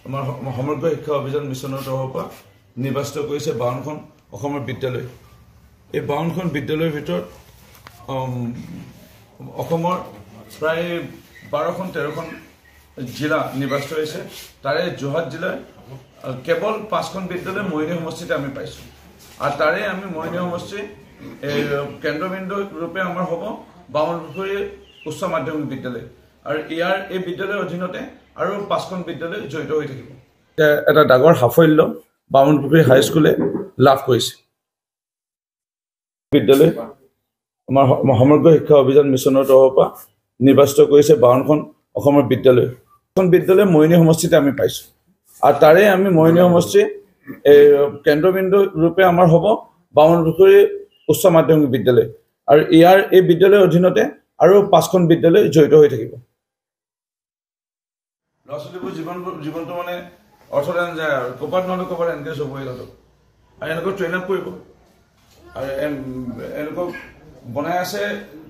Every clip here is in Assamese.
আমাৰ সমগ্ৰ শিক্ষা অভিযান মিছনৰ তৰফৰ পৰা নিৰ্বাচিত কৰিছে 52খন অসমৰ বিদ্যালয়। এই 52খন বিদ্যালয়ৰ ভিতৰত অসমৰ প্ৰায় 12খন 13খন জিলা নিৰ্বাচিত হৈছে। তাৰে যোৰহাট জিলাৰ কেৱল 5খন বিদ্যালয় মৰিনী সমষ্টিতে আমি পাইছোঁ। আৰু তাৰে আমি মৰিনী সমষ্টি কেন্দ্ৰবিন্দু ৰূপে আমাৰ হ'ব বামুণপুখুৰী উচ্চ মাধ্যমিক বিদ্যালয়। আৰু এই বিদ্যালয়ৰ অধীনতে আৰু 5খন বিদ্যালয় জড়িত হৈ থাকিব। এটা ডাঙৰ সাফল্য বামুণপুখুৰী হাইস্কুলে লাভ কৰিছে। বিদ্যালয় আমাৰ সমগ্ৰ শিক্ষা অভিযান মিছনৰ তৰফৰ পৰা নিৰ্বাচিত কৰিছে 52খন অসমৰ বিদ্যালয়। এখন বিদ্যালয় মৰিনী সমষ্টিতে আমি পাইছোঁ। আৰু তাৰে আমি মৰিনী সমষ্টি কেন্দ্ৰবিন্দু ৰূপে আমাৰ হ'ব বামুণপুখুৰী উচ্চ মাধ্যমিক বিদ্যালয়। আৰু এই বিদ্যালয়ৰ অধীনতে আৰু 5খন বিদ্যালয় জড়িত হৈ থাকিব। ল'ৰা ছোৱালীবোৰ জীৱনটো মানে অৰ্থদান যায় আৰু ক'ৰবাত নহ'লে ক'ৰবাত এনগেজ হ'ব সিহঁতক। আৰু এনেকৈ ট্ৰেইন আপ কৰিব। আৰু এনেকৈ বনাই আছে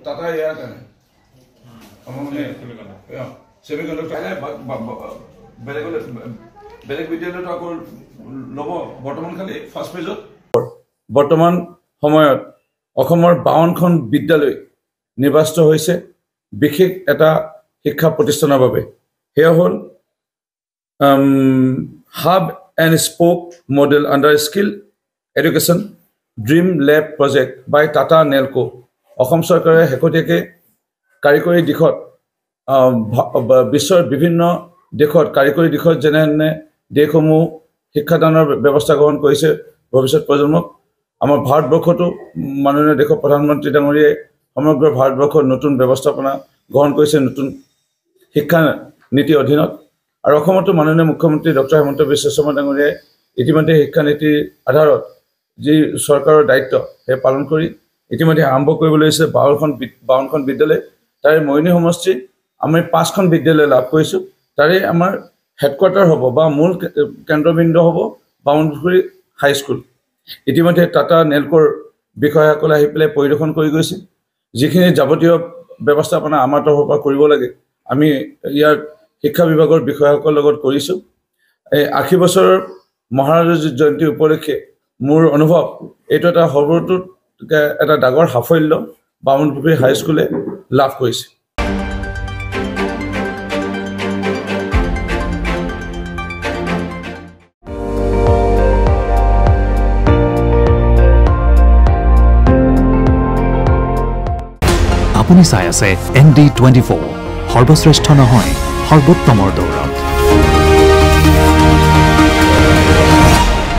টাটা ইয়াৰ কাৰণে বেলেগ বিদ্যালয়তো আকৌ ল'ব। বৰ্তমান খালি ফাৰ্ষ্ট পেজত বৰ্তমান সময়ত অসমৰ 52খন বিদ্যালয় নিৰ্বাচিত হৈছে বিশেষ এটা শিক্ষা প্ৰতিষ্ঠানৰ বাবে। সেয়া হ'ল hub and spoke model under skill education dream lab project by Tata Nelco. Assam চৰকাৰে শেহতীয়াকৈ কাৰিকৰী দিশত বিশ্বৰ বিভিন্ন দেশত কাৰিকৰী দিশত যেনে দেশসমূহ শিক্ষাদানৰ ব্যৱস্থা গ্ৰহণ কৰিছে ভৱিষ্যত প্ৰজন্মক। আমাৰ ভাৰতবৰ্ষতো মাননীয় দেশৰ প্ৰধানমন্ত্ৰী ডাঙৰীয়াই সমগ্ৰ ভাৰতবৰ্ষত নতুন ব্যৱস্থাপনা গ্ৰহণ কৰিছে নতুন শিক্ষা নীতিৰ অধীনত। আৰু অসমতো মাননীয় মুখ্যমন্ত্ৰী ডক্টৰ হিমন্ত বিশ্ব শৰ্মা ডাঙৰীয়াই ইতিমধ্যে শিক্ষানীতিৰ আধাৰত যি চৰকাৰৰ দায়িত্ব সেই পালন কৰি ইতিমধ্যে আৰম্ভ কৰিবলৈ লৈছে 52খন বিদ্যালয়। তাৰে মৰিনী সমষ্টি আমি 5খন বিদ্যালয় লাভ কৰিছোঁ। তাৰে আমাৰ হেডকোৱাৰ্টাৰ হ'ব বা মূল কেন্দ্ৰবিন্দু হ'ব বামুণপুখুৰী হাইস্কুল। ইতিমধ্যে টাটা নেলকোৰ বিষয়াসকলে আহি পেলাই পৰিদৰ্শন কৰি গৈছে। যিখিনি যাৱতীয় ব্যৱস্থাপনা আমাৰ তৰফৰ পৰা কৰিব লাগে আমি ইয়াৰ শিক্ষা বিভাগৰ বিষয়াসকলৰ লগত কৰিছোঁ। এই 80 বছৰৰ মহাৰাজা জয়ন্তী উপলক্ষে মোৰ অনুভৱ এইটো এটা সৰ্বতোতকৈ এটা ডাঙৰ সাফল্য বামুণপুখুৰী হাইস্কুলে লাভ কৰিছে। আপুনি চাই আছে ND24 সৰ্বশ্ৰেষ্ঠ নহয় সৰ্বোত্তমৰ দৌৰ।